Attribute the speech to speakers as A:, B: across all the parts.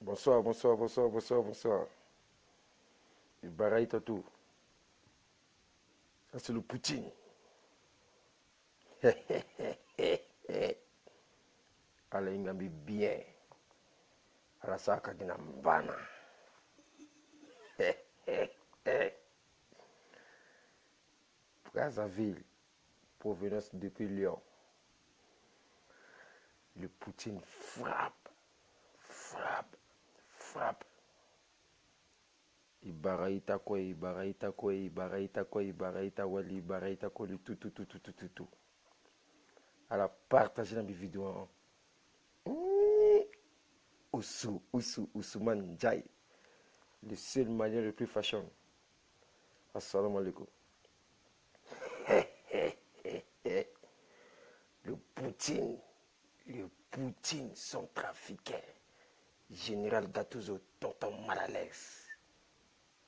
A: Bonsoir, bonsoir, bonsoir, bonsoir, bonsoir. Il baraille tout. Ça, c'est le Poutine. Ala ingambi bien. Ala saka gina mbana. Brazzaville, provenance depuis Lyon. Le Poutine frappe, frappe, frappe. Ibaraita quoi, ibaraita quoi, ibaraita quoi, ibaraita wali, ibaraita quoi, tout. Elle a partagé dans mes vidéos. Ousmane Ndiaye, le seul malien le plus fashion. Assalamu alaikum. Le Poutine, son trafiquant. Général Gattuso, tonton mal à l'aise.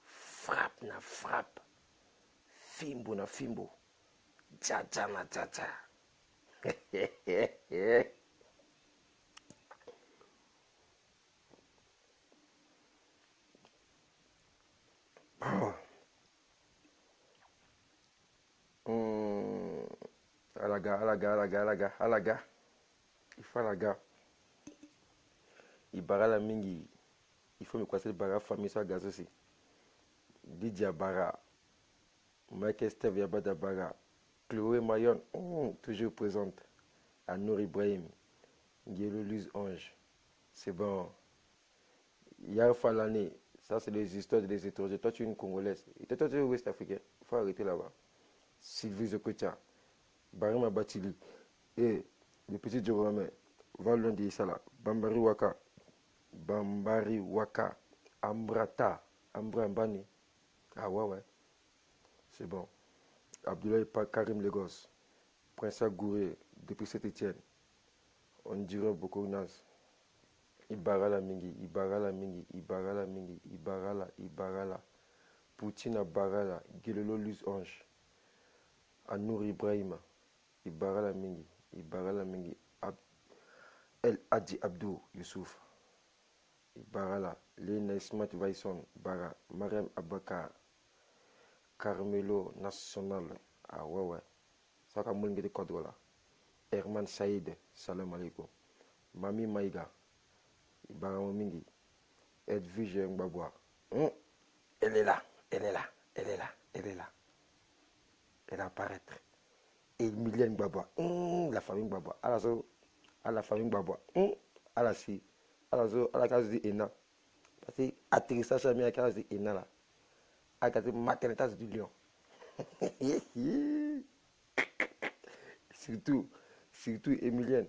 A: Frappe na frappe. Fimbo na fimbo. Dja na dja. Alaga. Il faut alaga. Il barra la mingi. Il faut me croiser le barra famille sur gaz aussi. Didier Barra. Michael Steve Yabada Barra. Chloé Mayon, toujours présente. Anour Ibrahim. Guélo Luz Ange. C'est bon. Yar Falane. Ça, c'est les histoires des étrangers. Toi, tu es une Congolaise. Et toi, tu es Ouest Africain. Il faut arrêter là-bas. Sylvie Zokotia. Barima Batili. Et le petit Djoromé. Valon de Isala. Bambari Waka. Ambrata. Ambrambani. Ah ouais. C'est bon. Abdoulaye Karim Legos. Prince Gouré. Depuis Saint-Etienne. On dirait beaucoup Nas. Ibarala mingi. Poutine Barala. Gelolo Luz Ange. Anour Ibrahima. Ibarala mingi. El Adi Abdou Youssouf. Ibarala. Lena Smart Vaison. Bara. Mariam Abakar. Carmelo National. Ah ouais. Ça comme mon de code là. Herman Saïd. Salam alaikum. Mami Maïga. Ibarama mingi. Edwige Mbabwa. Elle est là. Elle apparaît. Et Mylène Gbagbo, la famille Gbagbo, à la famille Gbagbo, à la si, à la case de Ena, parce que atterrissage à la case de Ena là, à la case de maternité du Lion. surtout Emilienne,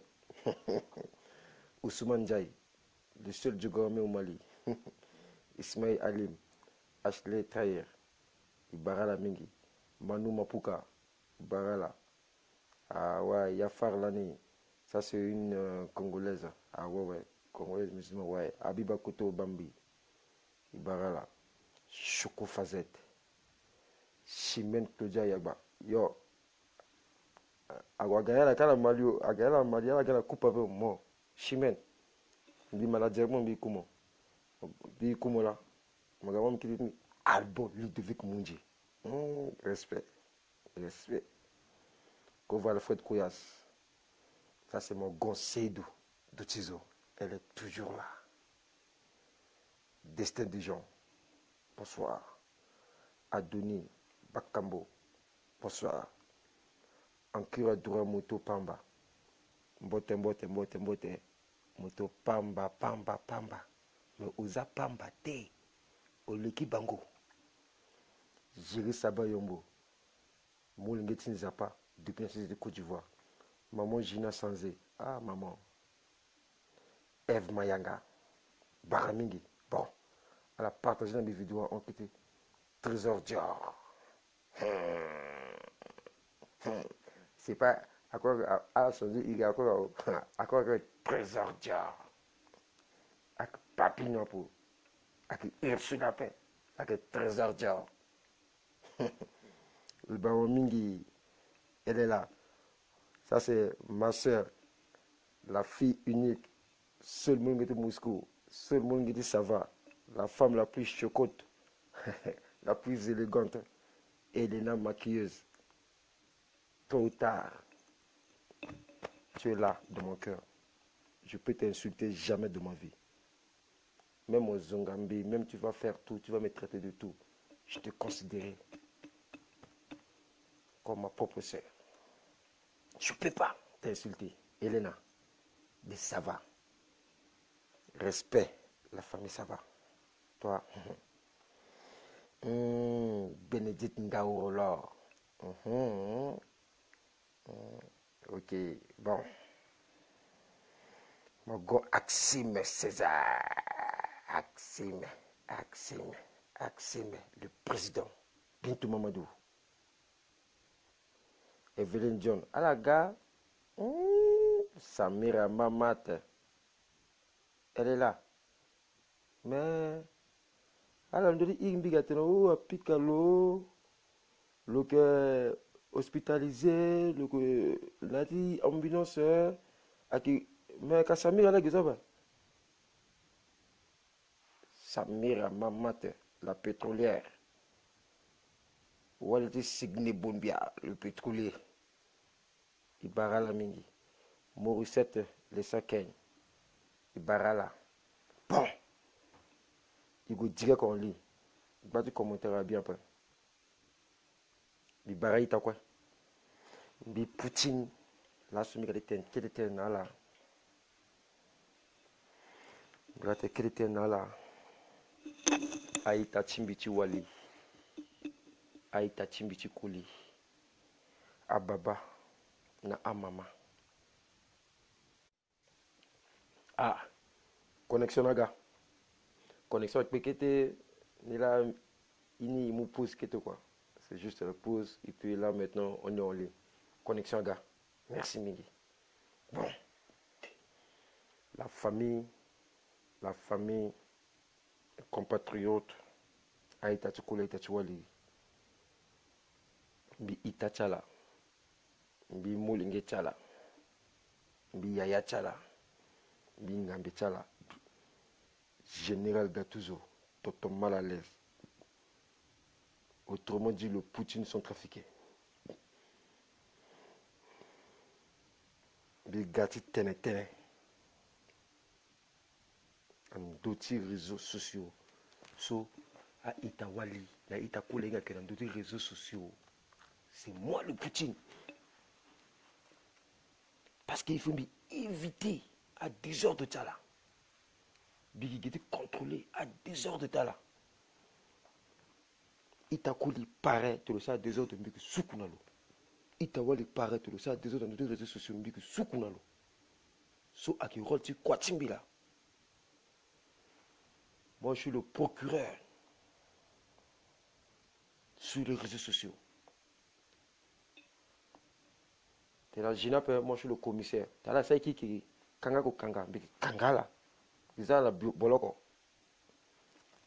A: Ousmane Ndiaye, le seul du gourmet au Mali, Ismaël Alim, Ashley Tayer, Ibarala Mingi, Manu Mapuka, Barala. Ah ouais, Yafar Lani, ça c'est une Congolaise. Ah ouais, Congolaise musulmane, ouais. Abiba Koto Bambi, Ibarala, Choko Fazette, Chimène Claudia Yagba. Yo, Agwagaya la kala Malio, Agaya la kala coupe avec moi. Chimène, bi maladièrement bi kumo. Bi kumo là, Magamam qui dit Albo Ludovic Mundi. Respect. Koval Fred Kouyas. Ça, c'est mon Gonseidou de Tizo. Elle est toujours là. Destin des gens. Bonsoir. Adoni Bakambo. Bonsoir. Ankira Dura Moto Pamba. Mbote. Moto Pamba. Mais Oza Pamba te. Oleki Bango. Jiri Saba Yombo. Moulingetin Zapa. Depuis la de Côte d'Ivoire. Maman Gina Sanzé. Ah, maman. Eve Mayanga. Baramingi. Bon. Elle a partagé dans mes vidéos en quitté. Trésor Dior. C'est pas. À quoi à Sanzé, il y a à quoi Trésor Dior. Avec Papillon pour. Avec Ursula Paix. Avec Trésor Dior. Le Baramingi. Elle est là. Ça, c'est ma soeur, la fille unique, seule monde de Moscou. Seul le monde qui dit ça va. La femme la plus chocotte, la plus élégante, Elena maquilleuse. Tôt ou tard, tu es là dans mon cœur. Je peux t'insulter jamais de ma vie. Même au Zongambi, même tu vas faire tout, tu vas me traiter de tout. Je te considérais comme ma propre sœur. Je ne peux pas t'insulter, Elena. Mais ça va. Respect, la famille, ça va. Toi, Bénédicte Ngaourolor. Ok, bon. Mon gars, Axime César. Axime, le président. Bintou Mamadou. Evelyn John. À la gare, Samira Mamat. Elle est là. Mais, alors, on dit, il y a Picalo, le que hospitalisé, le que l'a dit ambulance, mais quand Samira là, qu'est-ce que Samira Mamat, la pétrolière. Ou elle dit Signé Bombia, le pétrolier. Ibarala Mingi. Morissette, les Saken. Ibarala. Bon. Il go dire qu'on lit. Il va du commentaire bien après. Ibara ita quoi? Bi Poutine. La soumise quelle était là. Grate quelle était là. Aïta Chimbichi Wali. Aïta Chimbichi Kouli. Ababa. Na Amama. Ah. Connexion naga. Connexion avec Pekete. Là, il nous pose quoi. C'est juste la pause. Et puis là, maintenant, on est en ligne. Connexion gars. Merci, Migui. Bon. La famille, compatriote, Aïta Tchokola Itachiwali. Bi Itachala. Bi Moulinge Chala. Bi Yaya Chala. Bi Ngambe Chala. Général Gattuso. Tonton mal à l'aise. Autrement dit, le Poutine sont trafiqués. Bi Gati Tene. En d'autres réseaux sociaux. So, à Itawali, la Itakolenga qui est dans d'autres réseaux sociaux. C'est moi le Poutine. Parce qu'il faut éviter à 10 heures de Tala. Il faut contrôler à 10 heures de Tala. Itakoli paraît, tu le sais, à 2 heures de Mbiki Soukunalo. Itawali paraît, tu le sais, à 2 heures dans d'autres réseaux sociaux Mbiki Soukunalo. So, à qui rôle tu quoi Timbila. Moi, je suis le procureur sur les réseaux sociaux. Moi, je suis le commissaire. T'as là, c'est qui Kanga ko Kanga, mais Kanga là. Ils ont la boloko.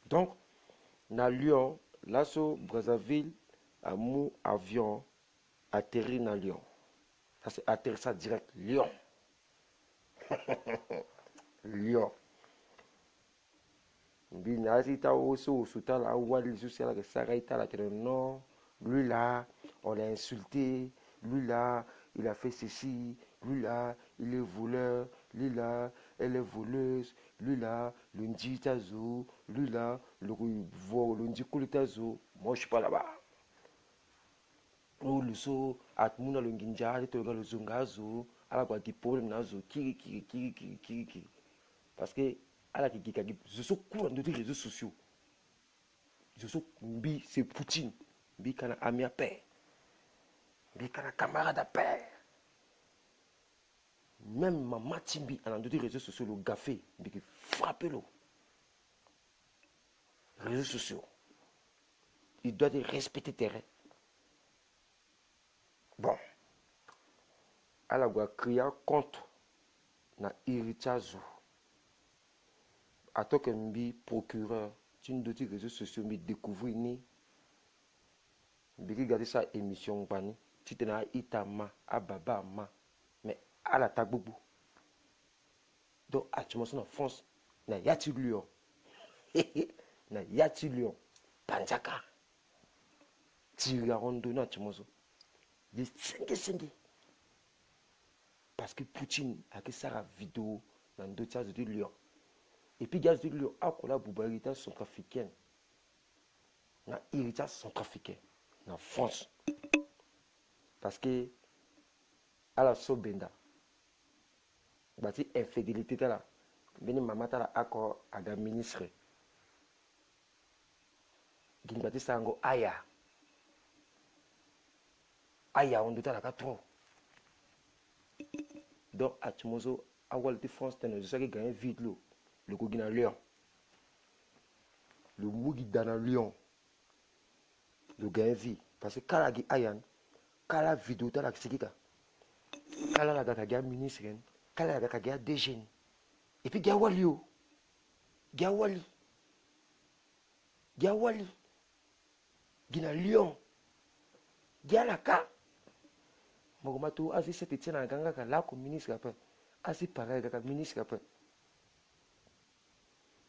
A: Donc, dans Lyon, l'assaut Brazzaville, a mon avion atterri dans Lyon. Ça c'est atterrissage direct. Lyon. Lyon. Non, lui là, on l'a insulté, lui là, il a fait ceci, lui là, il est voleur, lui là, elle est voleuse, lui là, lundi tazo, lui là, le lundi kulitazo. Moi je suis pas là-bas. Oh le so, atmuna le nginja, le toga le zongazo, ala kwa problème nazo, kiri. Parce que je suis courant de réseaux sociaux. Je suis c'est Poutine. Mbi kana ami à paix. Mbi kana camarade à paix. Même ma matimbi en d'autres réseaux sociaux, le gafé, mbi qui frappe le. Réseaux sociaux. Il doit respecter tes règles. Bon. À la voix crier contre na irritazo. À toi que mbi procureur, tu ne dois réseaux sociaux mbi découvrir ni. Mbi regarder sa émission pani. Tu t'en as itama, ababa ma. Mais à la taboubou. Donc, actuellement, en France, na yati lion na yati lion panzaka tira rondo na timozo de 5 parce que Poutine a que ça la vidéo dans deux tiers de lion et puis gaz de lion a kola boubarita centrafricaine na héritage centrafricain na France parce que à la sobenda bati infidélité là beni mama tala accord aga ministre gini bati sango aya on doit la trop donc à Timozo à Walti France je sais que gagner vite le Gogina Lyon le Mugi dans Lyon le gagne vie parce que Kalagi Ayan Kala vidéo tala ksikita Kala la gaka ministre Kala la gaka DG et puis Gawali Gina Lyon Gialaka Mogomato asi cette tient à ganga ka la ko ministre après asi pareil ka ministre après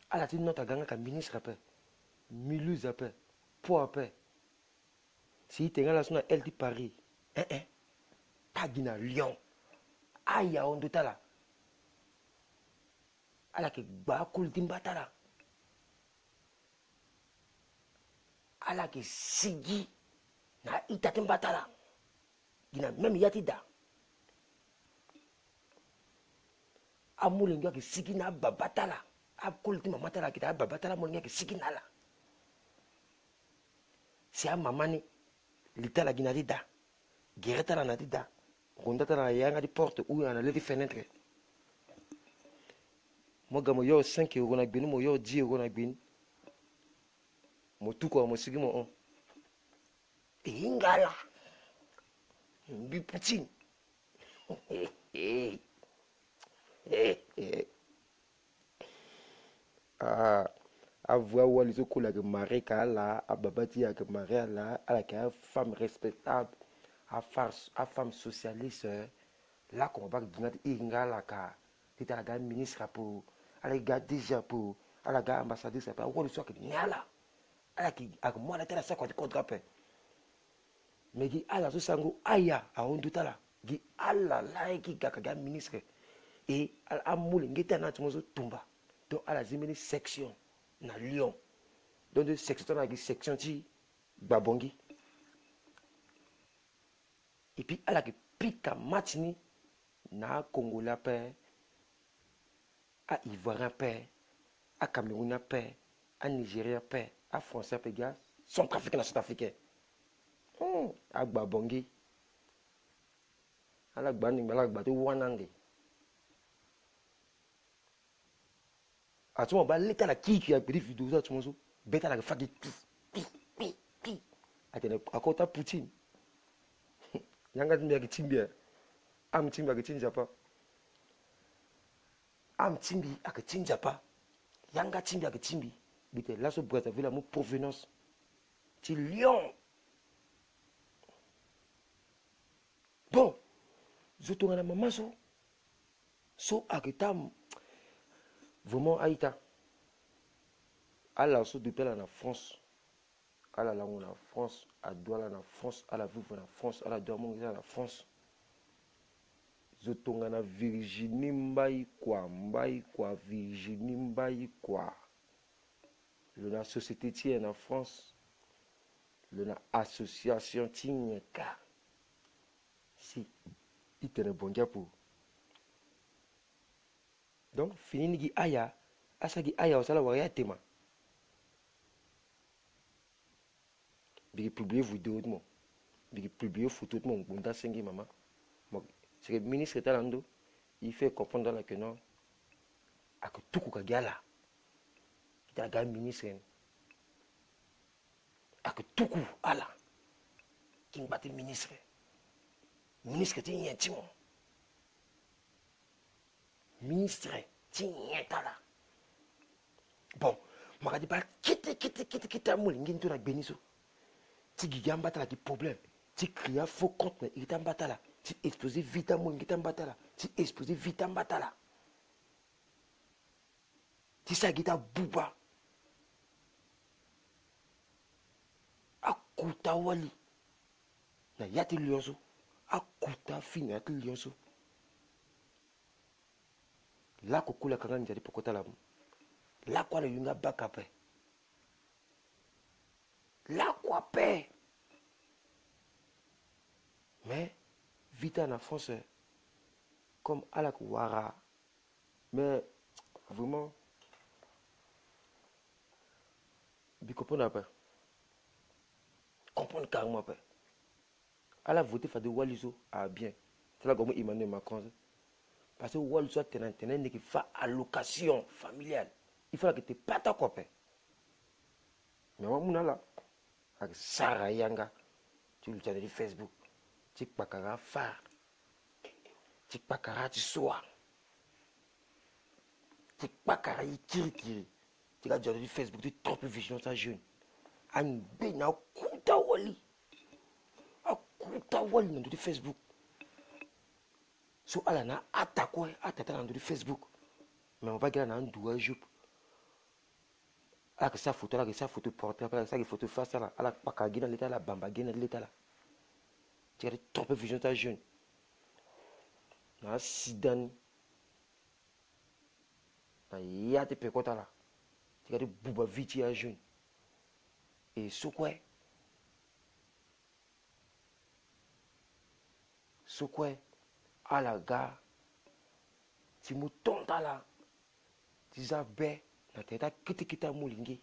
A: ala ti nota ganga ka ministre après Mulhouse après po après si tenga la sona elle dit Paris pas Gina Lyon aya on tala ala ke ba kul timbatala ala ke sigi na ita timbatala gina même yatida amulinga ke sigi na babatala akul timamatala kita babatala mulinga ke sigi nala si a mamani litala gina dida gereta na dida gondata na yanga di porte ou na le fenêtre mo gamo yo 5 € na gbinu mo yo 10 € na gbinu mo tuko mo sigi mo on ingala bi Poutine avoir wali zo ko la que mari ka la ababati ya que mari la ala ka femme respectable à femme socialiste là qu'on va dire ingala ka tita ga ministre pour ala ga déjà pour ala ga ambassadeur ça pas wali so que nyala ala ki ak mo la tela ça ko contrape mais qui ala so sango aya a on tutala gi ala la ki ga ministre et ala amule ngeta na tmozo tumba donc ala zimeni section na Lyon donc de section na gi section ti babongi et puis ala ki pika matini na Congolais paix à Ivoirien paix à Camerounais paix à Nigérien paix à Français paix gars Centrafricain na Centrafricain à babongi ala gbani ala gbatu wanande a tuma ba leta la kiki ya brief vidéo ça tuma so beta la fadi pi atene akota Poutine yanga timbi ya timbia am timbi ya tinja pa am timbi ak tinja pa yanga timbi ak timbi bite la so Brazzaville mo provenance ti Lyon bon je tourne na maman so akitam vraiment Aïta à la sous de pelle en France à la langue en France à Douala en France à la vivre en France à la dormir en France je tourne na Virginie mbai quoi Virginie mbai quoi la société tienne en France la association tienne ka si il tenait bon dia pour donc fini ni gi aya asa gi aya osala waya tema bi publier vidéo de moi bi publier photo de mon bunda sengi mama c'est que ministre talando il fait comprendre là que non à que tout ka gala kita ga ministre à que tout ala king bati ministre ti yentimo ministre tinyetala bon makadi ba kiti amulingi nto na beniso ti gigamba tala ki problème ti cria faux compte na itamba tala ti exposé vita mulingi tamba tala ti exposé vita mbatala tisa gita buba akuta wali na yati lionso akuta fina yati lionso la kokula kanga njari pokota la la kwa le yunga bakape la kwa pe mais vita en France comme à la Kouara mais vraiment bi comprendre pas comprendre carrément pas à la voter fa de Waliso ah bien c'est là comme Emmanuel Macron parce que Waliso tenant qui fait allocation familiale il faut que tu pas ta copain mais moi mon là avec Sarah Yanga tu le tiens Facebook tu pas qu'à faire tu pas qu'à tu sois tu pas qu'à y kiri tu as déjà Facebook tu trop vigilant ta jeune an be na kuta wali akuta wali na du Facebook so ala na atakwa atata na du Facebook mais on va gagner na ndua jupe ala que sa photo portrait ala que sa photo face ala ala paka gina l'état la bamba gina l'état là tu as trop vision ta jeune na sidan na yate pekota là tu as buba viti à jeune et ce quoi à la gare tu me tontes là tu zabé na teta kitikita mulingi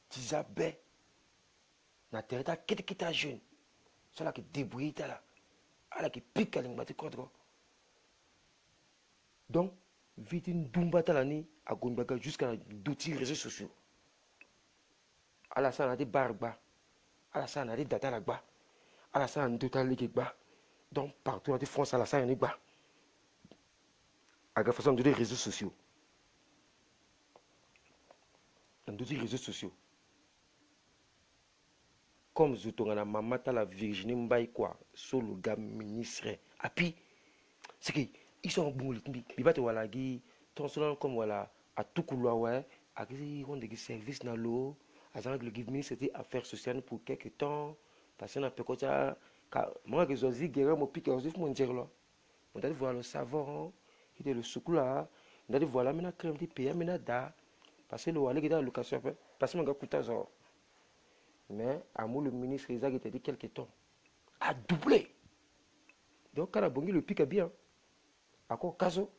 A: tu zabé na teta kitikita jeune cela qui débrouille là à la qui pique à l'ingmati contre donc vite une dumba talani à gondaga jusqu'à d'autres réseaux sociaux à la sana de barba à la sana de data la gba à la sana de tali gba donc partout en France à la sana gba à la façon de les réseaux sociaux dans d'autres réseaux sociaux comme Zutongana Mamata la Virginie Mbaye quoi sur le gars ministre et puis c'est que ils sont bons ils battent voilà qui ton selon comme voilà à tout couloir ouais à qui on des services dans l'eau à ça que le ministre c'était affaires sociales pour quelque temps parce qu'on a peu comme ça moi que je dis guerre mon pique aussi mon dire là on doit voir le savon il est le soukoula on doit voir la mena crème de payer mena da parce que le wale qui dans location parce que mon gars coûte ça mais à moi le ministre Isaac était dit quelque temps a doublé donc quand a bongi le pique bien à quoi caso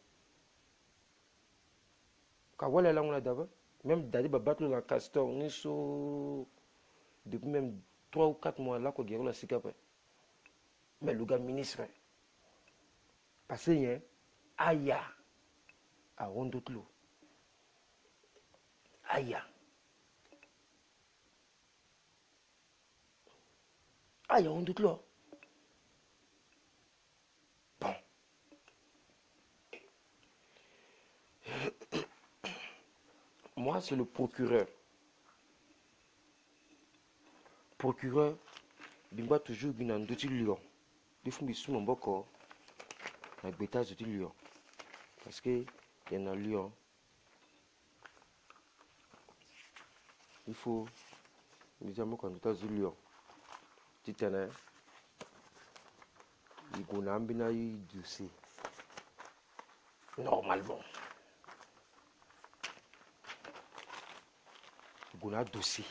A: quand voilà là on a d'abord même d'aller battre le castor ni so depuis même 3 ou 4 mois là qu'on guérit la cicape mais le gars ministre parce que hein aya à Rondotlo aya Rondotlo bon moi c'est le procureur bingwa toujours bina ndoti lion defu bisu mboko na beta de lion parce que il y en a lion il faut nous avons quand nous avons lion titana il gona mbina yi dossier normalement il gona dossier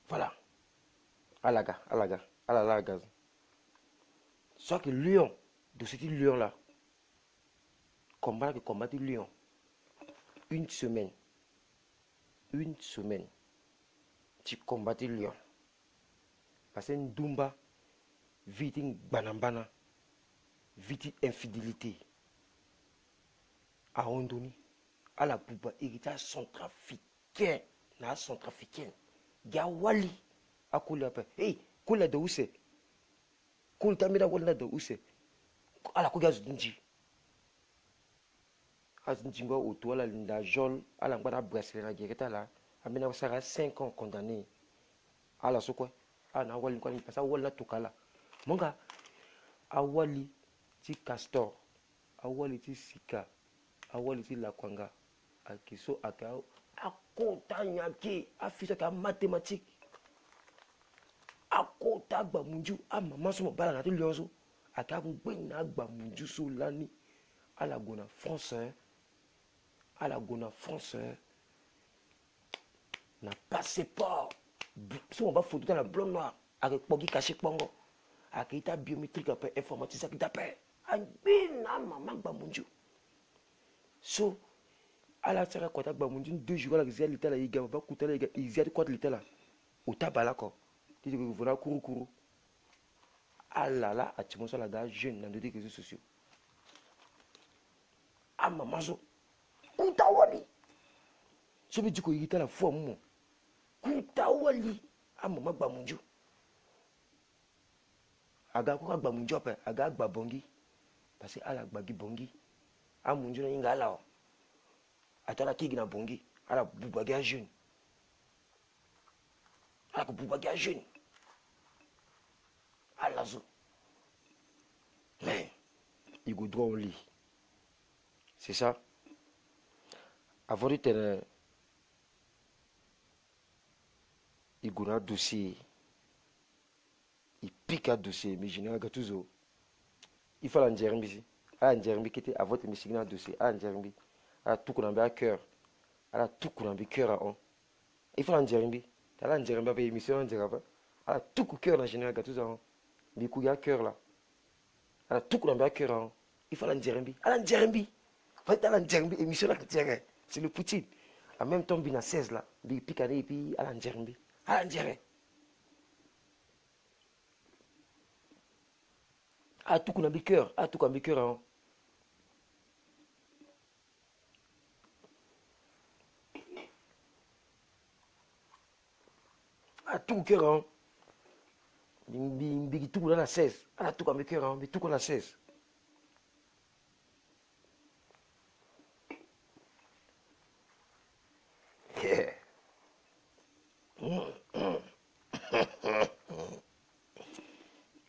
A: voilà alaga soit que lion de ce lion là combattre lion une semaine tu combattes lion parce que ndumba vite banambana vite infidélité à Ondoni à la pouba héritage centrafricain na centrafricaine gawali akula pa hey kula de use kul tamira wala de use ala ko gazu ndji azinjingo otola linda jol ala ngana bracelet na gereta la amena sara 5 ans condamné ala sokwe ana wali kwani pasa wala tukala monga awali ti castor awali ti sika awali ti lakwanga ayeke so ayeke akota nyaki afisi ayeke amathématique akota agba munju amama so mo bala na ti lion so ayeke angbe na agba munju so lani ala gue na france ala gue na france na passeport so mo ba photo ta na blanc noir ayeke kpogi caché kpongo ayeke ita biométrique ape informatique ayeke dape angbe na mama agba munju so ala sara kota agba munju 2 jours ala yeke zia lita la ye ga ba kuta la ye ga e zia ti kuâ ti lita la ota bala ko ti yeke vona kurukuru ala la ati mo so ala ga jeune na ndö ti réseaux sociaux amama so kuta wali so be diko yita la fu amumo kuta wali amama agba munju aga ko agba munju ape aga agba bongi parce que ala agba gi bongi amunju na hinga ala o atala kigi na bongi ala buba gi a jeune ala ko buba gi a jeune ala so mais il go droit au lit c'est ça avant de tenir il go na dossier il pique à dossier mais général gatuzo il faut la njerembi si ala njerembi kete avant de misigna dossier ala njerembi ala tout qu'on a cœur ala tout qu'on a cœur à on il faut la njerembi ala njerembi avec émission njerembi ala tout qu'on cœur na général gatuzo mais coup ya cœur là ala tout qu'on a cœur à on il faut la njerembi ala njerembi fait ala njerembi émission là que c'est le Poutine en même temps bina 16 là bi pique et puis ala njerembi ala njerembi à tout qu'on a cœur à tout qu'on a cœur hein. À tout cœur hein. Bigi tout qu'on a 16 à tout qu'on a cœur hein. Mais tout qu'on a 16 yeah.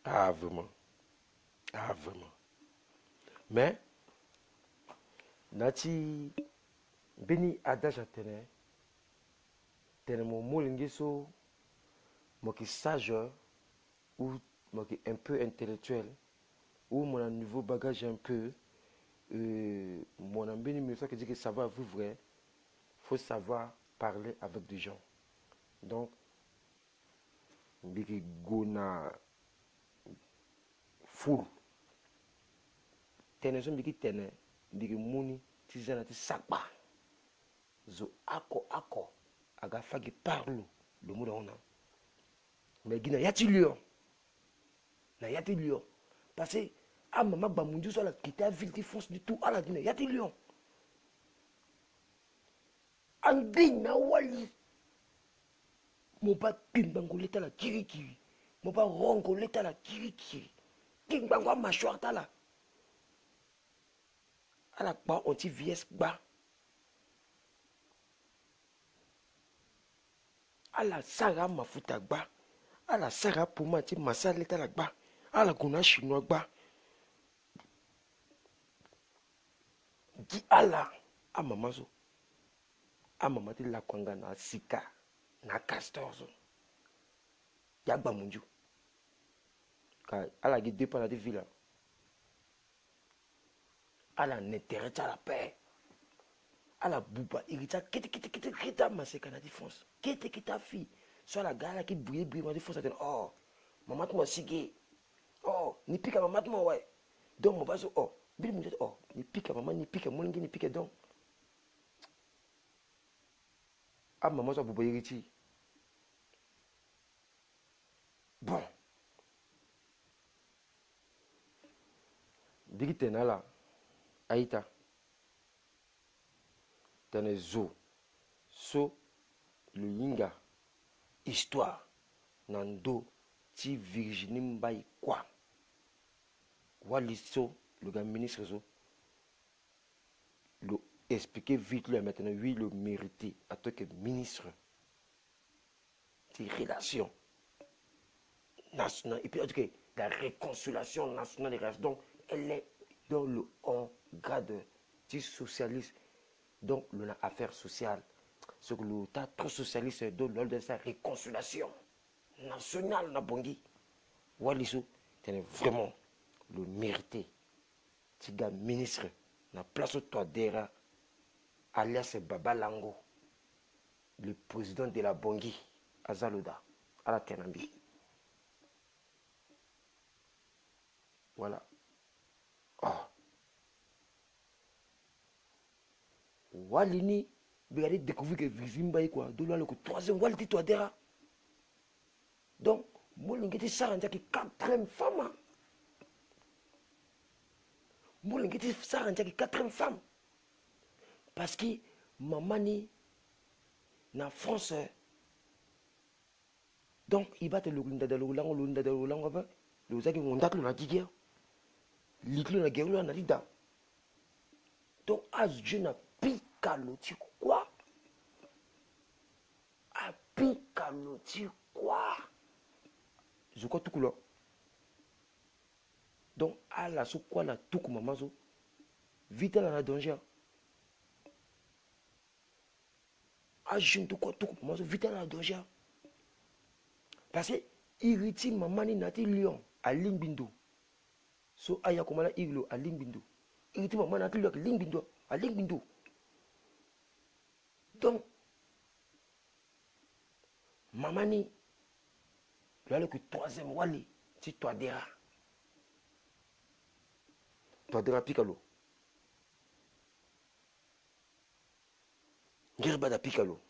A: Ah vraiment. Ah vraiment. Mais nati beni adage à tenir mon molingi so moi qui sage ou moi qui un peu intellectuel ou mon niveau bagage un peu mon ambeni mais ça qui dit que savoir vivre faut savoir parler avec des gens donc biki gona full tene so biki tene biki muni ti zana ti sakba zo ako aga fagi parle le mot on a mais gina yati lion na yati lion parce que a mama ba munju so la quitter ville qui fonce du tout ala gina yati lion angbi na wali mo ba pimbango leta la kirikiri mo ba rongo leta la kirikiri kimbango mâchoire ta la ala pa anti vieille ba ala sara mafuta gba ala sara poma ti masala leta la gba ala gona chinois gba di ala amama so amama ti la kwanga na sika na castor so ya gba munju ka ala gi dépend la di villa ala n'intérêt à la paix ala buba irita kete maseka na di France kete fille soit la gala qui bouille ma di France oh maman moi sige oh ni pika maman moi ouais donc mon baso oh bil mu oh ni pika maman ni pika molingi ni pika donc ah maman so buba iriti bon bigi tenala aïta tene zo so le yinga histoire nando ti Virginie Mbaye quoi wali so le gars ministre so le expliquer vite lui maintenant oui le mérité en tant que ministre des relations nationales et puis en tout cas la réconciliation nationale des relations donc elle est dans le haut grade du socialiste. Donc, le affaire sociale, ce que l'État trop socialiste donne lors de sa réconciliation nationale na bongi. Waliso, c'est vraiment le mérité. Tiga ministre, na place au toit d'Era, alias Babalango, le président de la Bongi, Azaloda, à la Tenambi. Voilà. Oh. Walini, vous allez découvrir que Vizimba est quoi? De là, le troisième, Waliti toit d'Era. Donc, moi, je suis un quatrième femme. Moi, je suis un quatrième femme. Parce que maman ni na France. Donc, il va te le lunda de l'oulang, lunda de l'oulang, le zaki montat le nadigia. L'iclou na guerre na lida. Donc, as je na picalo, tu quoi? A picalo, tu quoi? Je crois tout couleur. Donc, à la sou quoi la tout comme maman, vite la danger. Ah, je ne sais quoi tout comme maman, vite la danger. Parce que, irriti maman ni nati lion, à Lingbindo. So, aya komala iglo, à Lingbindo. Irriti maman nati lion, à Lingbindo. Donc, maman ni, le troisième wali, si toi dira. Toi dira picalo. Gerbada picalo.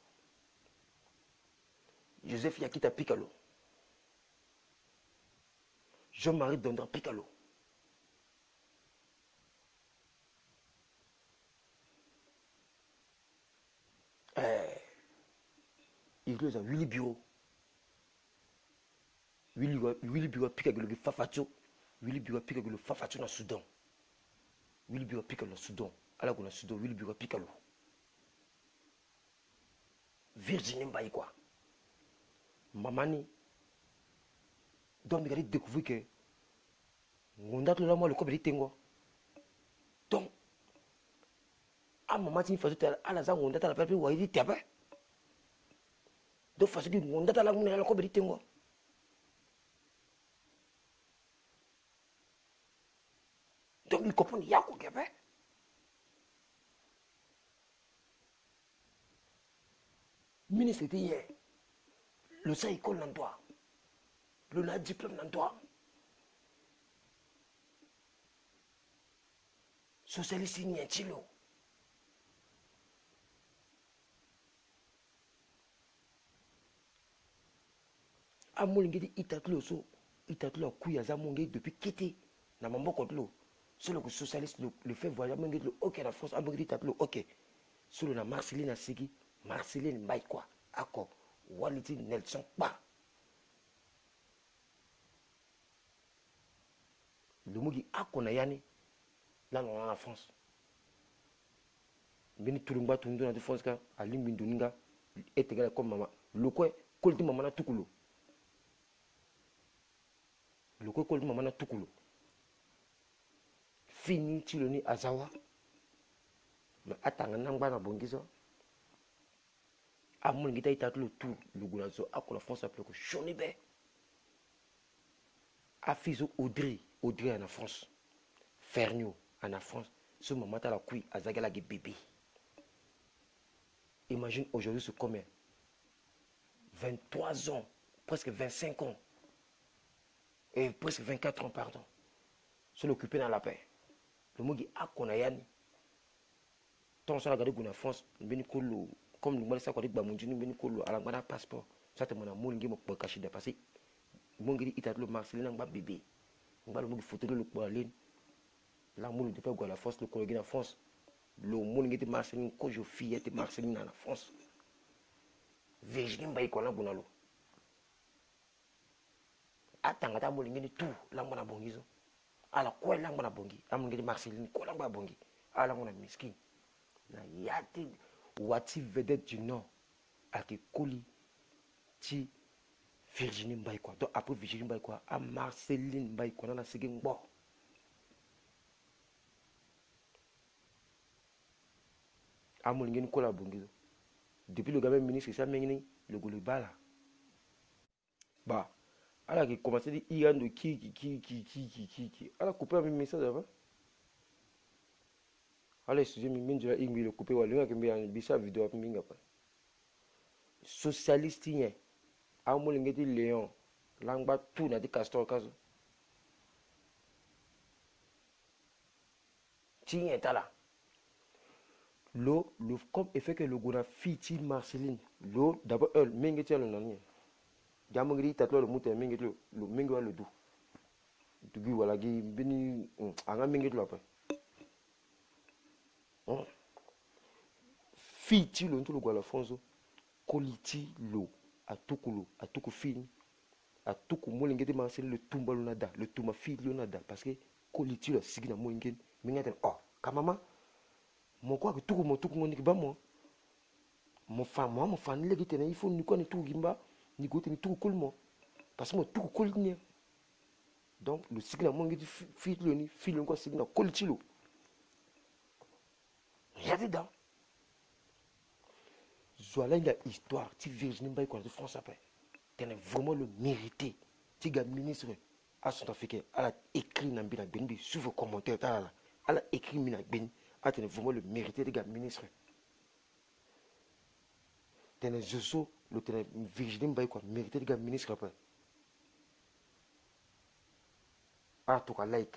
A: Joseph Yakita picalo. Jean-Marie Dondra picalo. Il y a Willy Bureau. Willy Bureau pique avec le Fafacho. Willy Bureau pique avec le Fafacho dans le Soudan. Willy Bureau pique dans le Soudan. À la Gona Soudan, Willy Bureau pique à l'eau. Virginie Mbaye quoi. Mamani. Donc, il a découvert que. On a tout le corps de Tengo. Donc, à maman, il faut que à la zone, on a la papier ou à y taper. Donc, parce que on a la corps de Tengo. Donc, il comprend qu'il y a quoi qu'il y a. Le ministre était hier. Le ça école dans toi. Le diplôme dans toi. Socialiste ni un chilo. A mon ngedi itatlo so itatlo kuya za mon ngedi depuis quitter na mambo kotlo. Sur le socialiste le fait voyager mon ngedi OK la France a mon ngedi itatlo OK. Sur le Marceline a sigi Marceline Mbaye quoi. Accord. Waliti Nelson pas. Le mot qui a qu'on a yani là on en France. Beni turumba tundu na France ka alim binduninga est égal comme maman. Le quoi kolti maman na tukulo. Le quoi kolti maman na tukulo. Fini tiloni azawa. Mais attends nangba na bongizo. A mon ngita itatlo tout le goulanzo a ko la France appelle ko Chonibe. A fizo Audrey en France. Ferniou en France. Ce moment à la couille à Zagala bébé. Imagine aujourd'hui ce combien 23 ans, presque 25 ans. Et presque 24 ans, pardon. Se l'occuper dans la paix. Le mot dit a qu'on a yani. Tant ça regarder en France, comme le mot ça qu'on dit bamunjini benikolo à la passeport. Ça te mon amour ngi mo caché de passer. Mon ngi itatlo Marcelin ngba bébé. Ngba le mot photo le poaline. La moule de faire la France le collègue en France. Le monde ngi Marcelin ko je fille était Marcelin dans la France. Virginie Mbaye ko na bonalo. Atanga ta moule ngi tout la mona bongizo. Ala quoi la mona bongi. Am ngi Marcelin ko la mona bongi. Ala mona miskin. Na yati wati vedette du nom à qui coli ti Virginie Mbaye quoi. Donc après Virginie Mbaye quoi, à Marceline Mbaye quoi na sigin bo. Amolingen kola bongizo. Depuis le gamin ministre, ça mène le goleba là. Bah, alors qu'il commençait à dire Iran de qui. Alors coupé un message avant. Alors excusez moi min jira ingbi le coupé wala nga kembe an bisa vidéo ap minga pa. Socialiste yen. Amolingen di Léon. Langba tout na di Castor kazo. Tien tala. L'eau, comme effet que le gouvernement Fiti Marceline, l'eau, d'abord, mengetia le nani. Jamongri tatlo le mouté, mengetlo, le mengo le dou. Dugi wala gi, bini, anga mengetlo après. Fiti le ntulo gwala fonzo, koliti lo, atuku fini, atuku molingeti Marceline le tumba le nada, le tumba fiti le nada, parce que koliti le signa molingen, mengeten, oh, kamama. Mon quoi que tout mon tout mon nikiba moi mon fan le gite il faut ni quoi ni tout gimba ni gote ni tout cool moi parce que moi tout cool ni donc le signe mon ngi fit le ni fil quoi signe cool tilo y a dedans voilà la histoire ti Virginie Mbaye quoi de France après t'es vraiment le mérité ti gars ministre à son africain à écrit na bina benbi sur vos commentaires là à la écrit mina ben a vraiment le mérité des gars ministres. Tene Josso, le tene Virginie Mbaye quoi, mérité les gars ministres après. Ah, tout cas, like.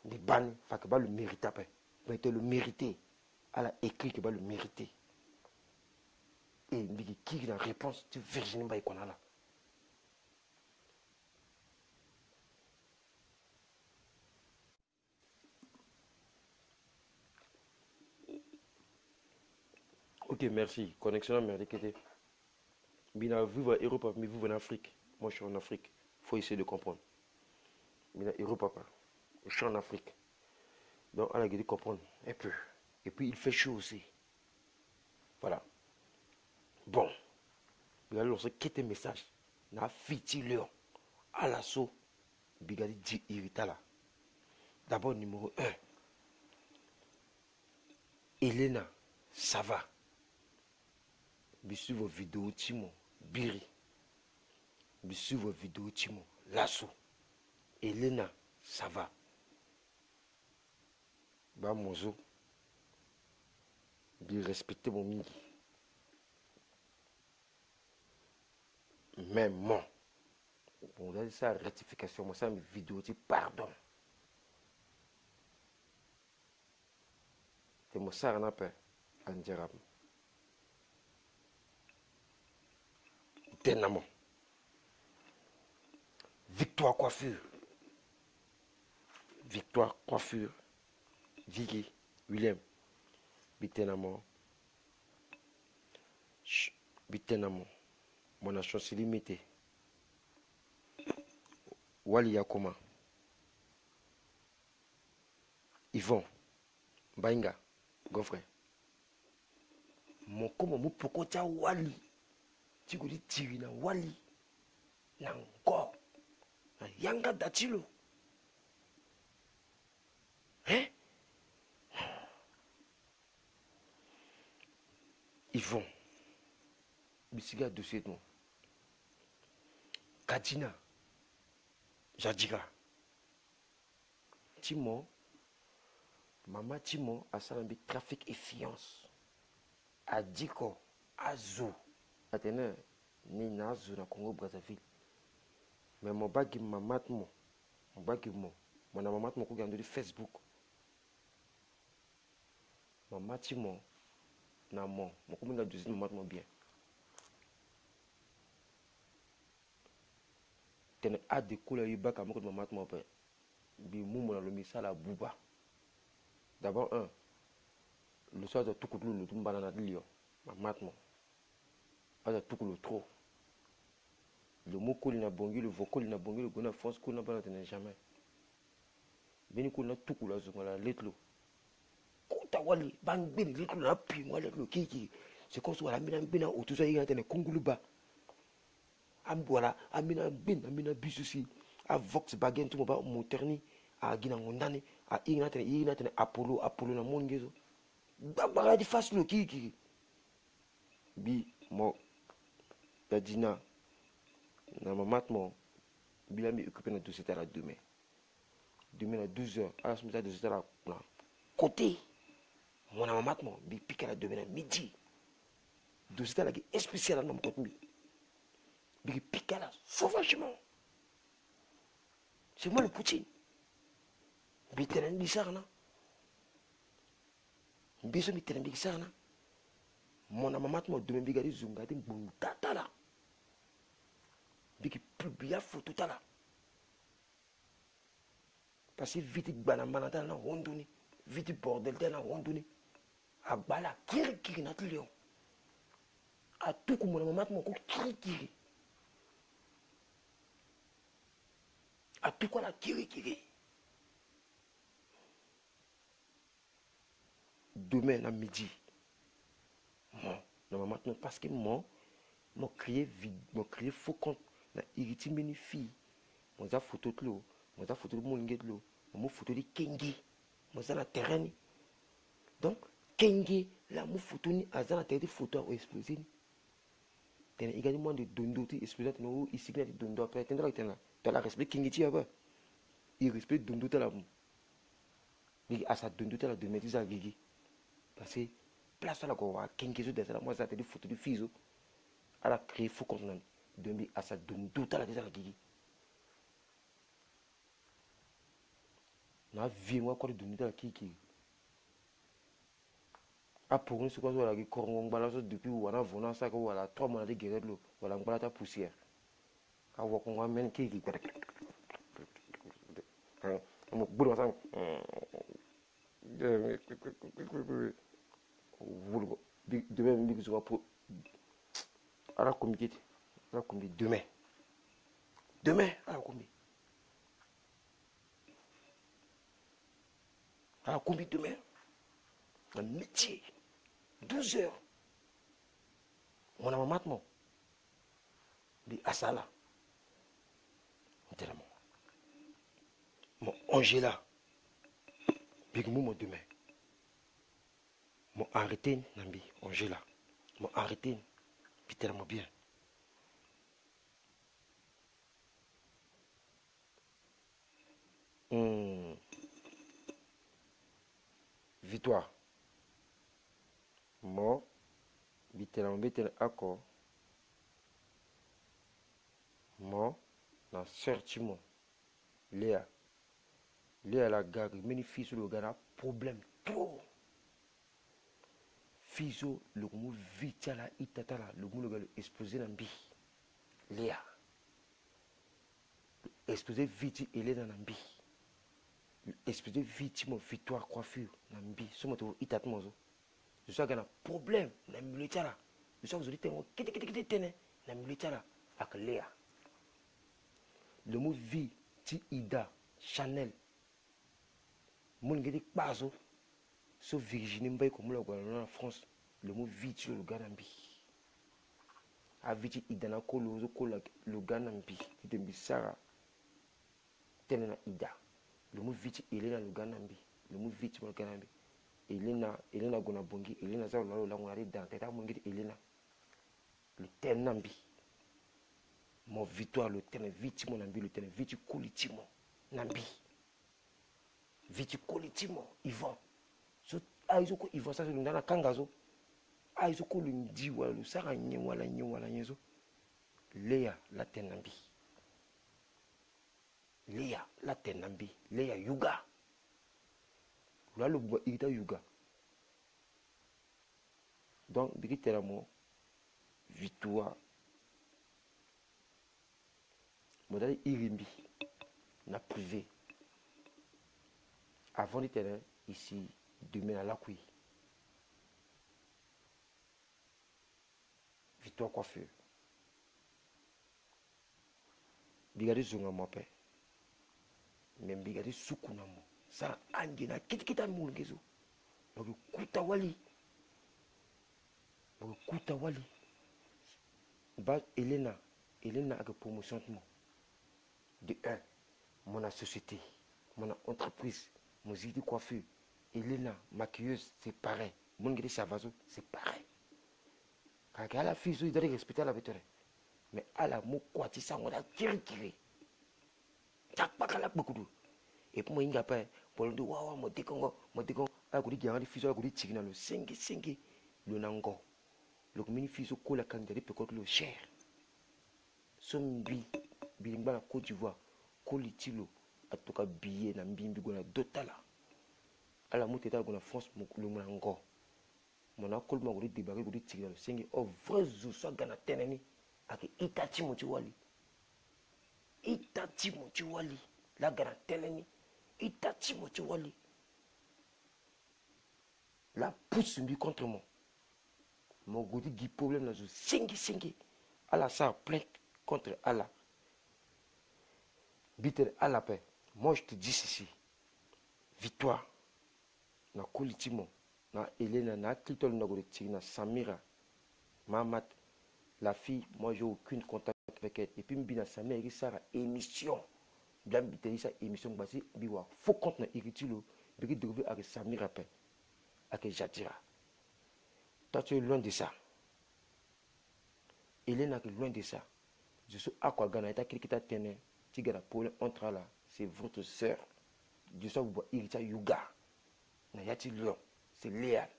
A: Des bannes, fait que le mérité après. Mais le mérité. Elle a écrit que le mérité. Et qui est la réponse de Virginie Mbaye qu'on a là. Ok, merci. Connexion américaine. Bina vivre en Europe, mais vivre en Afrique. Moi, je suis en Afrique. Il faut essayer de comprendre. Bina Europe, papa. Je suis en Afrique. Donc, elle a dû comprendre un peu. Et puis, il fait chaud aussi. Voilà. Bon. Regardez, lorsque quitte message. Na fiti Léon. À l'assaut. Bigadi dit irritala. D'abord, numéro 1. Elena, ça va. Bisous vos vidéos, Timo. Biri. Bisous vos vidéos, Timo. Lasso. Elena, ça va. Bah, mozo. Bien respecter mon mingi. Même moi. Bon, là, ça, rectification. Moi, ça, mes vidéos, pardon. C'est mon ça, on appelle. Andirab. Denamo. Victoire coiffure. Victoire coiffure. Vicky. William. Bitenamo. Bitenamo. Mon nation c'est limité. Wali Yakoma. Yvon. Bainga. Gofre. Mon comment mon pokocha Wali. Tu dis tiri na Wali. Nango. Yanga datilo. Hein? Yvon. Bisiga dossier non. Kadina. Jadira. Timo. Maman Timo a salambi trafic et fiance. Adiko. Azo. Atene. Ni na Azo na Congo Brazzaville. Mais mon bagi mamat mo. Mon bagi mo. Mon mamat mo ko gando di Facebook. Maman Timo. Na mon. Mon ko minga douzi mamat mo bien. Tene a de couleur yibaka moko de mamat mo pe. Bi mou na lo misala buba. D'abord le soir de tout coup le tout banana de lion. Mamat mo. A tout coup le trop. Le mot cool na bongi, le vocal na bongi, le gona force cool na banana jamais. Beni cool na tout coup la zonga la letlo. Kota wali bang beni letlo na pi moi letlo kiki. C'est comme ça la mina bina au tout ça y a tene konguluba. Voilà, amina bin amina bisusi a Volkswagen tout ba moterni a gina ngondane a ina tene Apollo na mongezo bagadi face lo ki bi mo ya dina na mamat mo bila mi occupé na dossier à demain à 12h à la semaine de dossier à côté mon mamat mo bi pique à demain à midi dossier là qui est spécial dans mon côté bi pique là sauvagement c'est moi le Poutine bi terrain bizarre na biso mi terrain bizarre na mon mamat mo demain bi gadi zunga te bon tata là bi qui publie photo tala parce que vite banana tala na honduni vite bordel tala na honduni agbala kiri na tilio a tout comme mon mamat mo ko kiri a tout quoi la kiri demain à midi mon na mamat non parce que mon créé faux compte na iriti mini fille mon za photo de l'eau mon za photo de mon lingue de l'eau mon photo de kengi mon za na terrain donc kengi la mon photo ni azana terrain photo au explosé tena igani moins de dondo ti explosé no ici que dondo après tendra tena tu la respect kengi ti aba il respecte dondo ta la mais à sa dondo ta la de mettre ça gigi parce que place là ko wa kengi zo de moi ça te photo de fizo à la créer faux compte de à sa dondo ta la de ça gigi na vie moi quoi de dondo ta la kiki a pour une seconde voilà qui corrompt balance depuis ou on a voulu ça que voilà 3 mois de guerre de l'eau voilà on balance ta poussière a voir qu'on va mener qui on boule ça demain midi je vais pour à la comité demain à la comité demain un métier 12h mon a maman di asala tellement mon Angela big mo demain mon arrêté nambi Angela mon arrêté puis tellement bien victoire mon bitelam accord mon na certiment Léa la gare mini fils le gars problème trop fiso le mot vite la itata la le mot le gars explosé dans bi Léa explosé vite il est dans bi explosé vite mon victoire coiffure dans bi so moto itata mozo je suis gana problème na militaire je suis aujourd'hui tengo kiti tene na militaire avec Léa le mot vie ti ida Chanel mon gars bazo so Virginie Mbaye comme le gouvernement en France le mot vie sur le ganambi a viti idana kolo zo kola le ganambi ti de Sara tenena ida le mot viti Elena le ganambi le mot viti le ganambi Elena gona bongi Elena za la ngona ri dans tata mon gars Elena le tenambi mon victoire le tene viti mon nambi le tene viti kolitimo nambi viti kolitimo Yvan so aizo ko Yvan ça c'est ndana kangazo aizo ko lundi wala lu sara nyen wala nyezo Léa la tenambi Léa la tenambi Léa yuga là le bois ita yuga donc bigi teramo victoire modèle irimbi na privé avant de terrain ici demain à la couille victoire coiffure bigari zonga mope même bigari sukuna mo sa angina kitikita mulgezo donc kuta wali ba Elena a que promotion de 1 mon société mon entreprise musique de coiffure, Elena, maquilleuse, c'est pareil. Mungiri Savazo, c'est pareil. Quand elle a la fille, il doit respecter la vêtements. Mais à la mot quoi, tu sais, on a tiré. T'as pas qu'à la beaucoup. Et pour moi, il n'y a pas, pour le dire, waouh, mon décongo, à côté, il y a un fils, à côté, tigna, le 5, le nango. Le mini fils, au col, la candidat, peut être le cher. Son bilimba la Côte d'Ivoire, colitilo, à tout cas, billet, n'a bimbi, gona, dotala. À la montée, dans la France, le nango. Mon accord m'a dit débarquer pour dire tigna, le 5, au vrai zou, soit gana teneni, avec Itachi Motiwali. Itachi Motiwali, la gana teneni. Itachi Motiwali. La pousse contre moi. Mon goût dit problème dans le 5. Allah ça plainte contre Allah. Biter Allah paix. Moi je te dis ceci. Victoire. Na Kolitimo. Na Elena. Na Clitol Nagoreti. Na Samira. Mamat. La fille. Moi j'ai aucun contact avec elle. Et puis Mbina Samira. Il sera émission. Bien biter ça émission. Basi biwa. Faut compte na irritilo. Biki devait avec Samira paix. Avec Jadira. Toi tu es loin de ça. Elena est loin de ça. Je suis à quoi gagner. Tu as tenu. Tu as problème entre là. C'est votre soeur. Je suis vous irriter yoga. Nayati lion. C'est léal.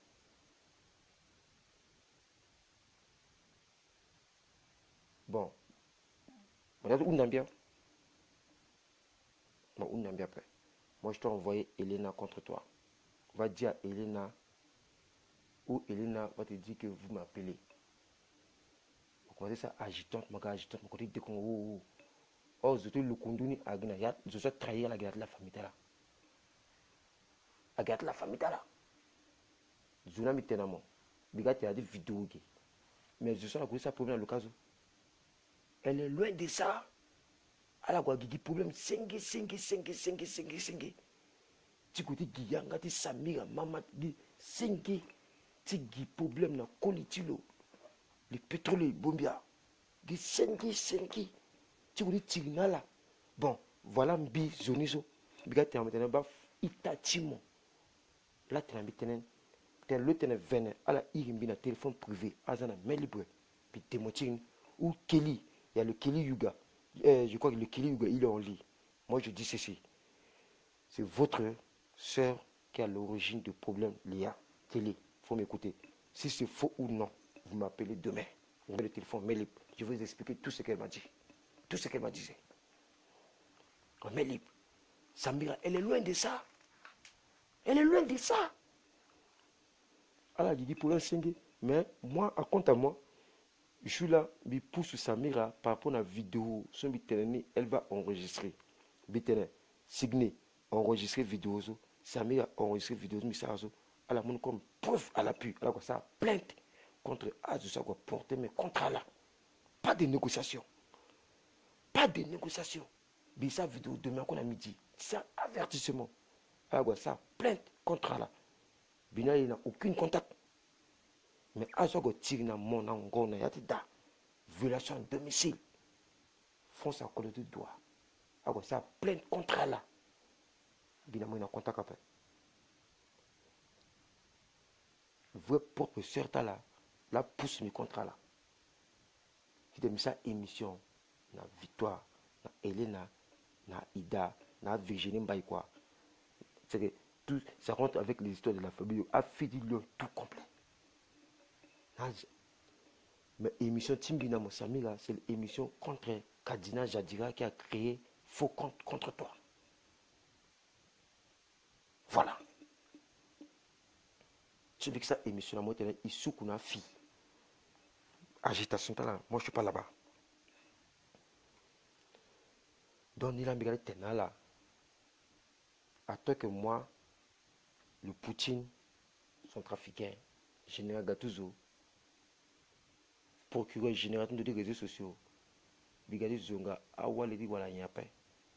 A: Bon. Regarde où bien. Bon, où bien après. Moi je t'ai envoyé Elena contre toi. Va dire à Elena. Ou Elena va te dire que vous m'appelez. Vous commencez ça agitante. Ma gars agitante. Mon côté de Congo. Oh, je te le conduis à Gna. Je suis trahi à la guerre de la famille là. À la famille là. Zuna mi tenamo. Bigati a des vidéos. Mais je suis à la ça problème dans le cas où. Elle est loin de ça. Elle a des problèmes. 5. Tu côté Guyanga, tu Samira, Mamat, 5. Tu problème dans Kolitilo. Le pétrole, Bombia. 5. Tu côté Tignala. Bon, voilà Mbi Zonizo. Bigati a maintenant baf Itatimo. Là, tu as maintenant. Tu as l'autre venu à la irimbi téléphone privé. Azana mail libre. Puis Témotine ou Kelly. Il y a le Kelly Yuga. Je crois que le Kelly Yuga, il est en lit. Moi, je dis ceci. C'est votre soeur qui a l'origine du problème lié à Kelly. Il faut m'écouter. Si c'est faux ou non, vous m'appelez demain. Vous mettez le téléphone mail libre. Je vais vous expliquer tout ce qu'elle m'a dit. Tout ce qu'elle m'a dit. En mail libre. Samira, elle est loin de ça. Elle est loin de ça. Elle a dit pour un 5. Mais moi, à compte à moi, je suis là, je pousse Samira par rapport à la vidéo. Son biterne, elle va enregistrer. Biterne, signé, enregistrer vidéo. Samira enregistrer vidéo. Elle a mon comme preuve à l'appui. Elle a ça plainte contre Azusa quoi porter mais contre Allah. Pas de négociation. Pas de négociation. Mais ça vidéo demain qu'on a midi. C'est un avertissement. Elle a ça plainte contre Allah. Bina il n'a aucun contact. Mais Azogo tire na mon angona yatida. Violation à domicile. Fonce à col de doigt. Alors ça plainte contre Allah. Binamo il a contact après. Votre propre sœur là, la pousse mi contre Allah. Si tu mis ça émission, na Victoire, na Elena, na Ida, na Virginie Mbaye quoi. C'est que tout ça rentre avec les histoires de la famille. A fini le tout complet. Mais l'émission Timbina Mosamira, c'est l'émission contre Kadina Jadira qui a créé faux compte contre toi. Voilà. Tu dis que ça émission là, moi, il sous qu'on a fille. Agitation là, moi je suis pas là-bas. Donc il a mis là. À toi que moi, le Poutine, son trafiquant, général Gattuso, procureur général des réseaux sociaux, Bigadi Zonga, Awal dit voilà, il y a pas.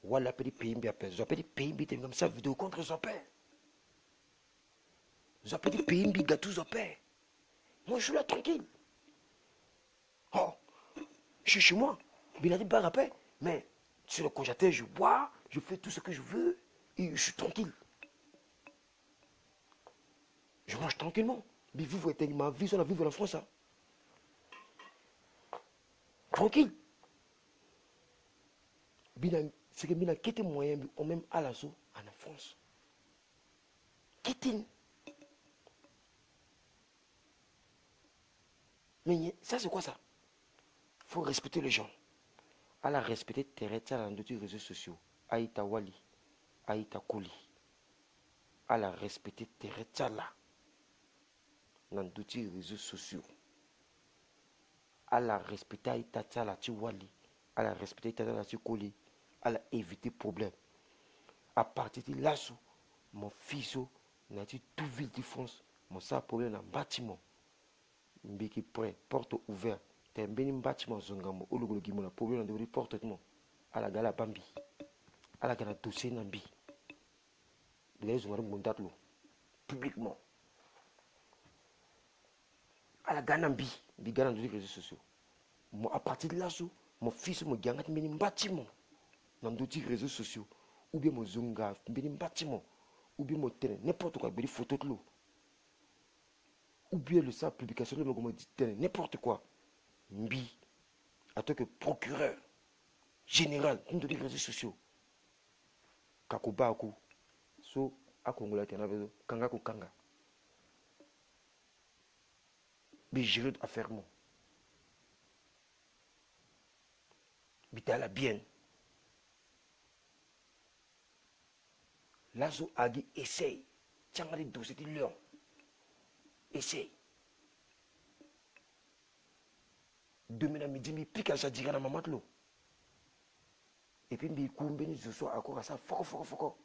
A: Walla petit pays bien peur. J'ai petit pays bien comme ça vidéo contre son père. J'ai petit pays bien gâteau son père. Moi je suis là tranquille. Oh, je suis chez moi. Biladi pas rappel. Mais sur le congélateur, je bois, je fais tout ce que je veux et je suis tranquille. Je mange tranquillement. Mais vivre ma vie, sur la vivre en France. Hein. Tranquille. C'est que Mina quitte moyen, on même à l'assaut en France. Quitte. Mais ça, c'est quoi ça? Il faut respecter les gens. À la respecter Tereta dans d'autres réseaux sociaux. Aïta Wali. Aïta Koli. À la respecter Tereta là. Dans d'autres réseaux sociaux. À la respecter Aïta Tala Wali. À la respecter Aïta Tala Koli. À la éviter problème. À partir de là, mon fils n'a dit tout ville de France. Mon ça problème dans le bâtiment. Mbeki prêt, porte ouverte. T'es un béni bâtiment zongamo. Ou le gimona problème dans le porte tout à la gala bambi. À la gala dossier nambi. Les ont monté publiquement. À la ganambi, des gars dans les réseaux sociaux. Moi, à partir de là, mon fils me gagne un bâtiment dans d'autres réseaux sociaux. Ou bien mon zonga, un bâtiment. Ou bien mon terrain, n'importe quoi, des photos de l'eau. Ou bien le sa publication de mon terrain, n'importe quoi. Mbi, en tant que procureur général dans les réseaux sociaux. Kakubaku, so, à Congola, Kanga Kanga. Mais gérer affaire moi. Bita la bien. Lazo Agi essaye. Tiens, les dossiers de Lyon. Essaye. Demain à midi, il pique à sa diga dans ma matelot. Et puis, il coumbe, je sois encore à ça. Foko.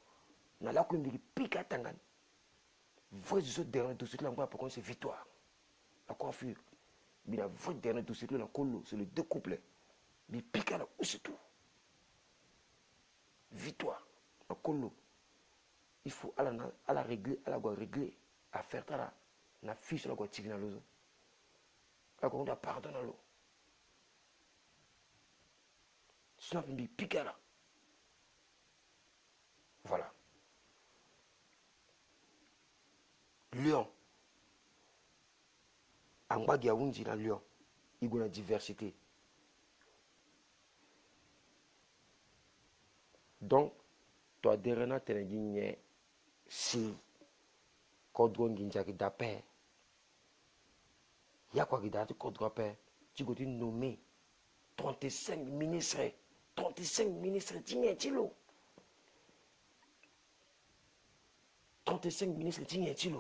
A: N'a la coumbe, il pique à Tangan. Vrai du dernier dossier de l'emploi, pour qu'on c'est victoire. La coiffure. Mais la vraie dernier dossier de l'emploi, c'est les deux couplets. Mais il pique à la où c'est tout. Victoire. La colo. Il faut à la régler, à la régler, à faire ça. La fille sur la voie tirer dans l'eau. La on doit pardonner dans l'eau. Sinon, il pique là. Voilà. Lyon. En bas, il y a un dans Lyon. Il y a une diversité. Donc, toi, derrière, tu as dit, si, quand tu as dit, d'après, il y a quoi qui date, quand tu as nommé 35 ministres. 35 ministres, tu 35 ministres, tu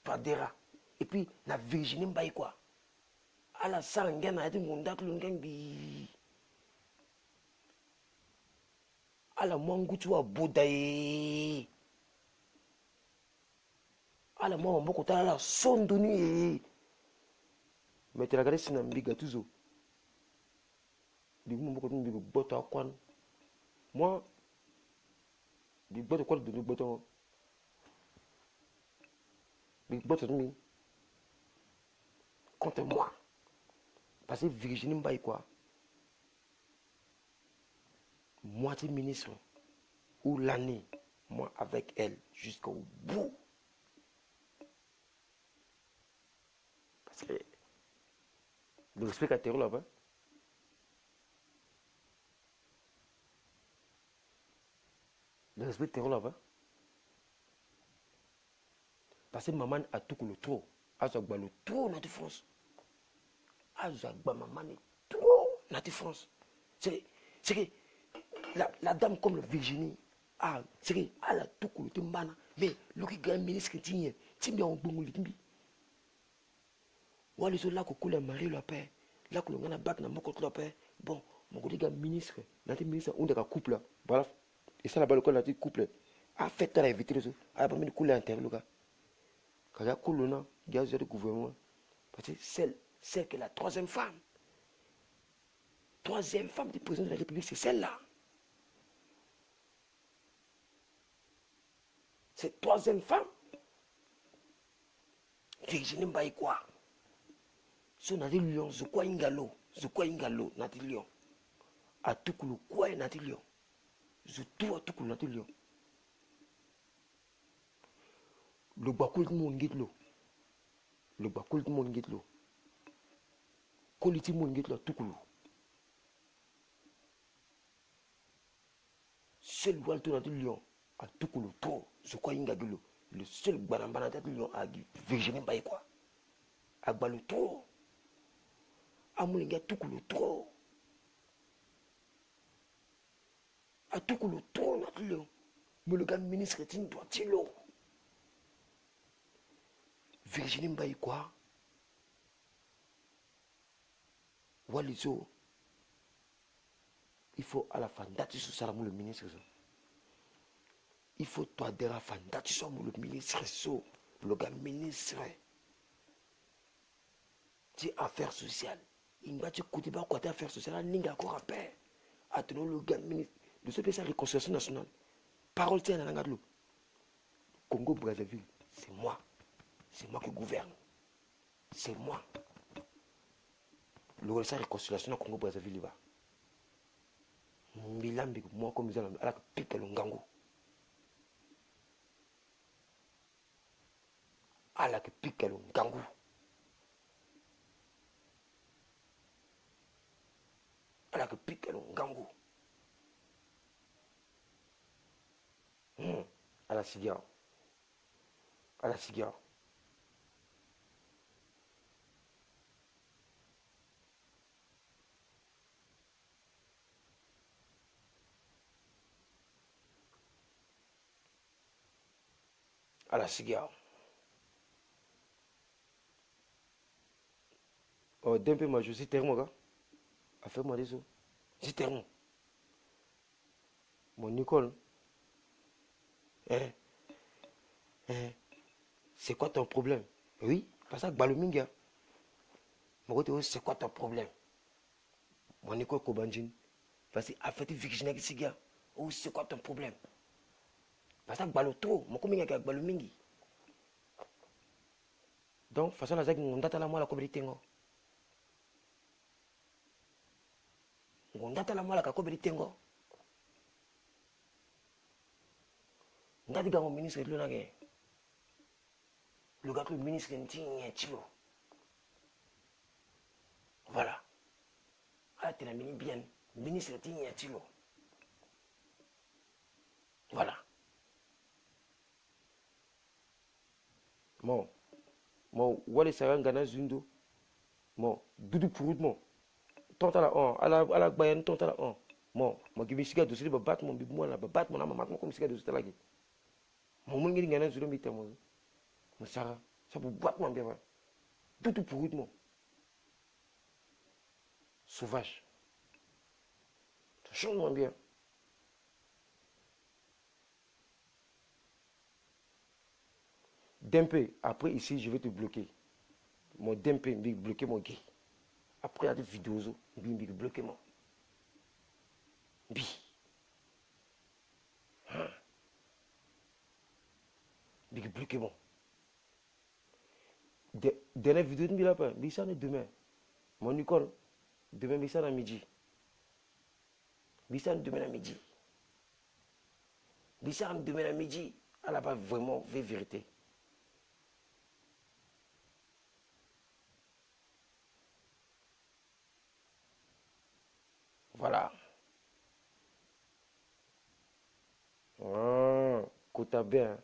A: Padera. Et puis, la Virginie Mbaye quoi. À la sangue, na été mondat l'ungang bi. À la mangutu à Boudaï. À la mort, beaucoup à la sondoni. Mais tu regardes si Nambi Gatouzo. Du coup, beaucoup de bottes à quoi. Moi, du bottes à quoi de nous bottes. Du bottes à nous. Contre moi. Parce que Virginie Mbaye quoi. Moitié ministre. Ou l'année. Moi avec elle. Jusqu'au bout. Parce que. Le respect à terre là-bas. Le respect terre là-bas. Parce que maman a tout le trop. Azagba le trop dans la France. Azagba maman est trop dans la France. C'est que la dame comme la Virginie, c'est que elle a tout le temps. Mais le qui gagne ministre qui tient, c'est bien en bon limbi. Ou alors là que coule mari le père, là que l'on a bac dans mon côté le père. Bon, mon côté gagne ministre, dans le ministre on est un couple là. Voilà. Et ça là-bas le cas là dit couple. A fait à éviter les autres. A pas mis le couple interne le gars. Quand il y a cool là, il y a le gouvernement. Parce que celle qui est la troisième femme du président de la République, c'est celle-là. Cette troisième femme, Virginie Mbaye quoi. Si on a dit lion, je crois ingalo, n'a dit lion. À tout le quoi n'a dit lion. Je dois tout le n'a dit lion. le bakul mon gitlo le bakul mon gitlo quality mon gitlo tukulu seul walto na lion a tukulu to je crois ingagilo le seul barambana de lion a Virginie Baye quoi a balu to amulinga tukulu to a tukulu to na lion mais le gars ministre tin doit tilo Virginie Baye quoi Walizo il faut à la fin date sur ça le ministre il faut toi de la fin date sur le ministre so le gars ministre des affaires sociales il va te côté pas côté affaires sociales ninga encore rappel attends le gars ministre de ce pays sa réconciliation nationale parole tient dans l'angle Congo Brazzaville c'est moi qui gouverne c'est moi le sa réconciliation Congo Brazzaville va Milambi moi comme ça à la pique le ngango à la pique le ngango à la pique le ngango à la cigare à la cigare à la cigare. Oh, d'un peu, moi, je suis terme, gars. Affaire-moi des os. C'est terme. Mon Nicole. C'est quoi ton problème? Oui, parce que Balominga. Mon côté, c'est quoi ton problème? Mon Nicole Kobanjin. Parce que, en fait, Virginie Siga. Oh, c'est quoi ton problème? Parce que Baloto, mon coming avec Balomingi. Donc, façon, la zag, on date à la moi la communauté. On date à la moi la communauté. On date à mon ministre de l'Onagé. Le gars que le ministre est tilo. Voilà. Ah, tu l'as mis bien. Le ministre est tilo. Voilà. Bon. Bon, wale sarangana zundo. Bon, dudu pour mon. Tonta la on, à la bayan tonta la on. Bon, moi qui visiga dossier de bat mon bibou la bat mon ama mat comme siga dossier la gi. Mon mon ngi ngana zudo mita mo. Mo sara, ça pour bat mon bien. Dudu pour mon. Sauvage. Ça change moins bien. Dempé, après ici, je vais te bloquer. Mon Dempé, bloquer mon gay. Après, il y a des vidéos, il vais bloquer moi. Bi. Il vais bloquer moi. Dernière vidéo, il vais pas. Mais ça, c'est demain. Mon Nicole, demain, mais ça, à midi. Mais ça, demain à midi. Mais ça, demain à midi. Elle n'a pas vraiment fait vérité. Voilà. Kota bien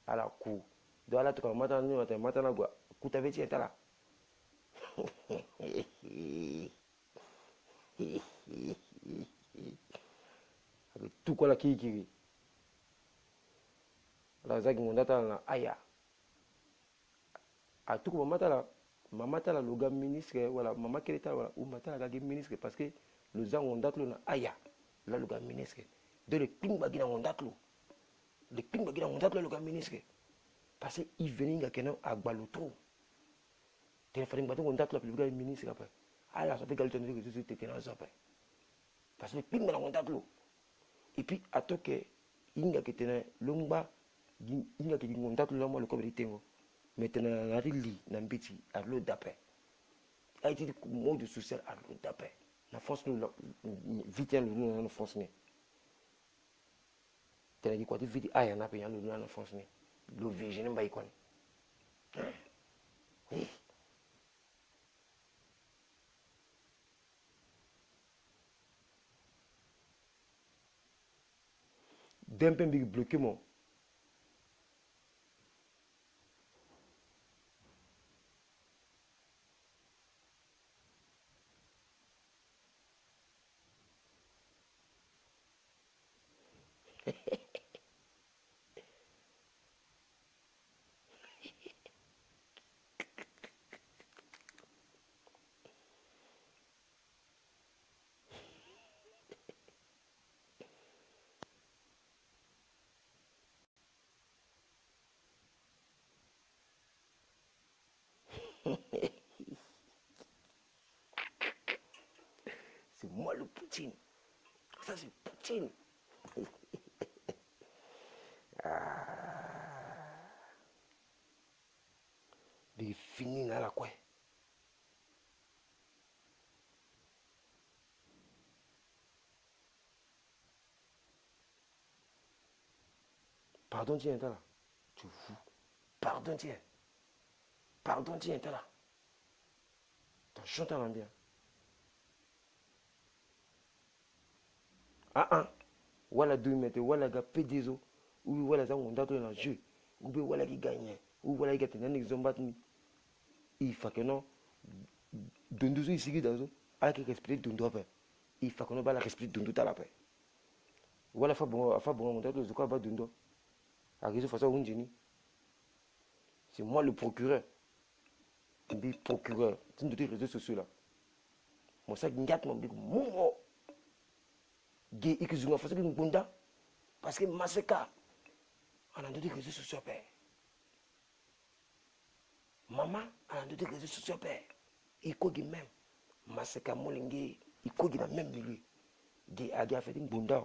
A: à la cour. De la tout matin, quoi. Kota bien, tiens, là. Tout quoi la qui. La zag mon data na aya. A tout quoi mata la le gars ministre voilà maman qui était voilà ou mata la gars ministre parce que le zang on date na aya. Là le gars ministre. De le ping bagina on date lo. Le ping bagina on date le gars ministre. Parce que il venait quelqu'un à Baloto. Tu fallait que on date le gars ministre après. Ah là ça fait galton que tu te connais ça après. Parce que le ping bagina on date lo. Et puis à toi que inga qui tenait lomba inga qui on date le moi le communauté. Maintenant, on a dit Nambiti à l'eau d'après. A été mot de social à l'eau d'après. La force nous vite nous la force ne. Tu as dit quoi? Tu vite ah y en a payé nous la force ne. Le Virginie Baye quoi. D'un peu bloqué moi. C'est moi le Poutine. Ça c'est Poutine. Il finit là quoi. Pardon tiens là. Tu fous. Pardon tiens. Pardon tiens là. T'en chantes en bien. Ah ah. Voilà 2 mètres. Voilà gars pédézo. Ou voilà ça on date dans le jeu. Ou bien voilà qui gagne. Ou voilà qui gagne un exemple. Il faut que non. Dondo ici dans alors qu'il respecte Dondo après. Il faut que non pas la respecter Dondo à la paix. Voilà fa bon on date le quoi ba Dondo. À raison façon on génie. C'est moi le procureur. Le procureur. Tu ne dois réseaux sociaux là. Moi ça gâte mon big mon. Gay et que je me fasse une bunda. Parce que Maseka. On a dit que réseaux sociaux père. Maman, on a dit que réseaux sociaux père. Il cogne même. Maseka molingue. Il cogne dans le même milieu. Gay a fait une bunda.